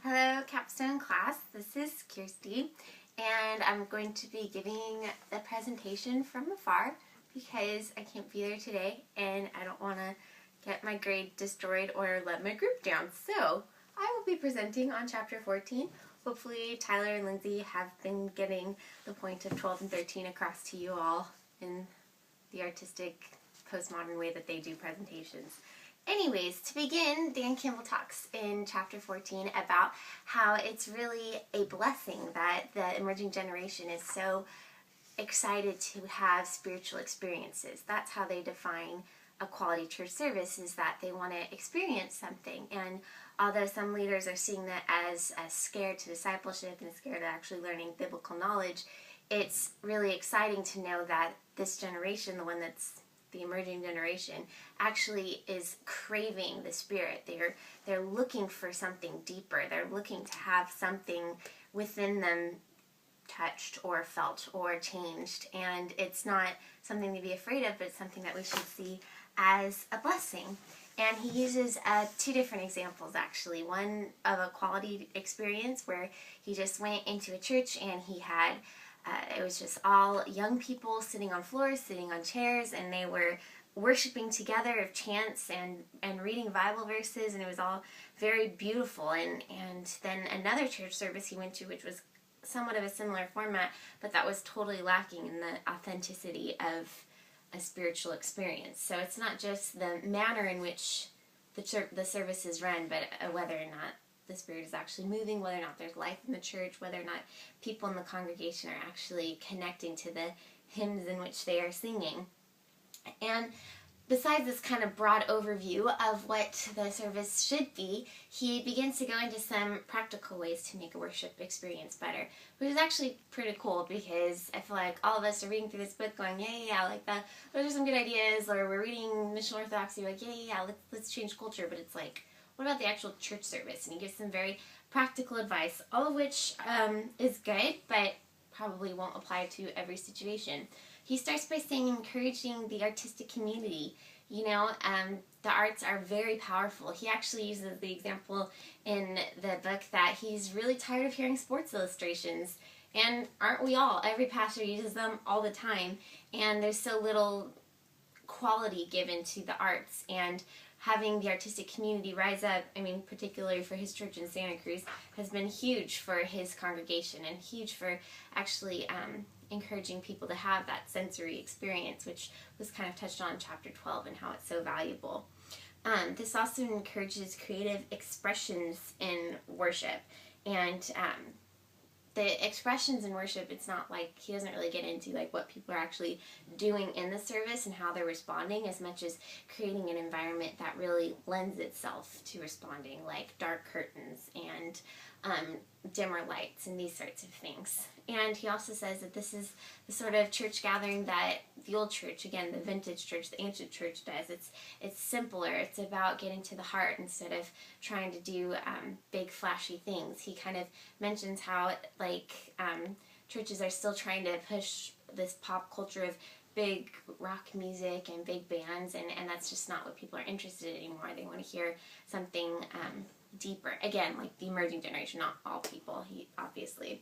Hello, Capstone class. This is Kirstie, and I'm going to be giving the presentation from afar because I can't be there today and I don't want to get my grade destroyed or let my group down. So I will be presenting on chapter 14. Hopefully Tyler and Lindsay have been getting the point of 12 and 13 across to you all in the artistic postmodern way that they do presentations. Anyways, to begin, Dan Kimball talks in chapter 14 about how it's really a blessing that the emerging generation is so excited to have spiritual experiences. That's how they define a quality church service, is that they want to experience something. And although some leaders are seeing that as a scare to discipleship and a scare to actually learning biblical knowledge, it's really exciting to know that this generation, the one that's the emerging generation, actually is craving the Spirit. They're looking for something deeper. They're looking to have something within them touched or felt or changed. And it's not something to be afraid of, but it's something that we should see as a blessing. And he uses two different examples, actually. One of a quality experience where he just went into a church and he had it was just all young people sitting on floors, sitting on chairs, and they were worshiping together of chants and reading Bible verses, and it was all very beautiful. And then another church service he went to, which was somewhat of a similar format, but that was totally lacking in the authenticity of a spiritual experience. So it's not just the manner in which the service is run, but whether or not the Spirit is actually moving, whether or not there's life in the church, whether or not people in the congregation are actually connecting to the hymns in which they are singing. And besides this kind of broad overview of what the service should be, he begins to go into some practical ways to make a worship experience better, which is actually pretty cool, because I feel like all of us are reading through this book going, yeah, like that, those are some good ideas, or we're reading Mission Orthodoxy, like, yeah, let's change culture, but it's like, what about the actual church service? And he gives some very practical advice, all of which is good, but probably won't apply to every situation. He starts by saying encouraging the artistic community. You know, the arts are very powerful. He actually uses the example in the book that he's really tired of hearing sports illustrations. And aren't we all? Every pastor uses them all the time. And there's so little quality given to the arts. And having the artistic community rise up, I mean, particularly for his church in Santa Cruz, has been huge for his congregation and huge for actually encouraging people to have that sensory experience, which was kind of touched on in chapter 12 and how it's so valuable. This also encourages creative expressions in worship. And the expressions in worship, it's not like, he doesn't really get into like what people are actually doing in the service and how they're responding, as much as creating an environment that really lends itself to responding, like dark curtains and dimmer lights and these sorts of things. And he also says that this is the sort of church gathering that the old church, again, the vintage church, the ancient church does. It's simpler. It's about getting to the heart instead of trying to do big flashy things. He kind of mentions how churches are still trying to push this pop culture of big rock music and big bands, and that's just not what people are interested in anymore. They want to hear something deeper. Again, like the emerging generation, not all people, obviously.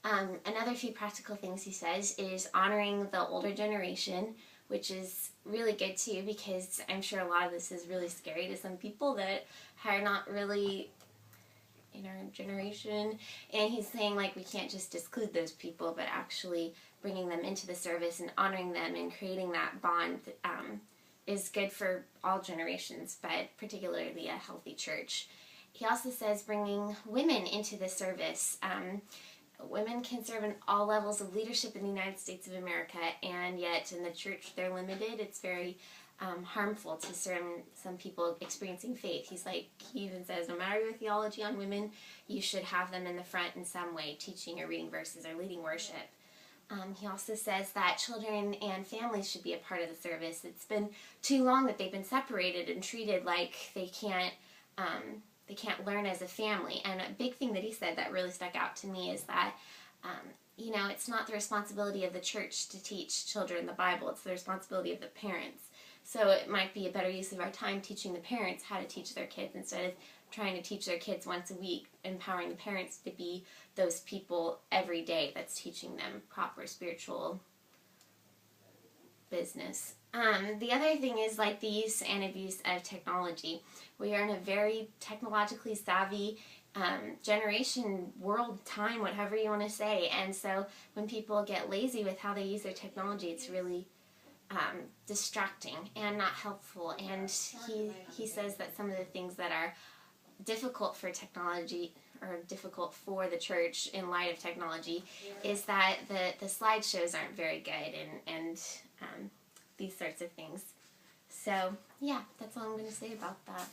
Another few practical things he says is honoring the older generation, which is really good too, because I'm sure a lot of this is really scary to some people that are not really in our generation. And he's saying, like, we can't just exclude those people, but actually bringing them into the service and honoring them and creating that bond is good for all generations, but particularly a healthy church. He also says bringing women into the service. Women can serve in all levels of leadership in the United States of America, and yet in the church they're limited. It's very harmful to some people experiencing faith. He even says, no matter your theology on women, you should have them in the front in some way, teaching or reading verses or leading worship. He also says that children and families should be a part of the service. It's been too long that they've been separated and treated like they can't learn as a family. And a big thing that he said that really stuck out to me is that, it's not the responsibility of the church to teach children the Bible. It's the responsibility of the parents. So it might be a better use of our time teaching the parents how to teach their kids instead of trying to teach their kids once a week, empowering the parents to be those people every day that's teaching them proper spiritual business. The other thing is like the use and abuse of technology. We are in a very technologically savvy generation, world, time, whatever you want to say. And so when people get lazy with how they use their technology, it's really distracting and not helpful. And he says that some of the things that are difficult for technology or difficult for the church in light of technology is that the slideshows aren't very good and these sorts of things. So yeah, that's all I'm going to say about that.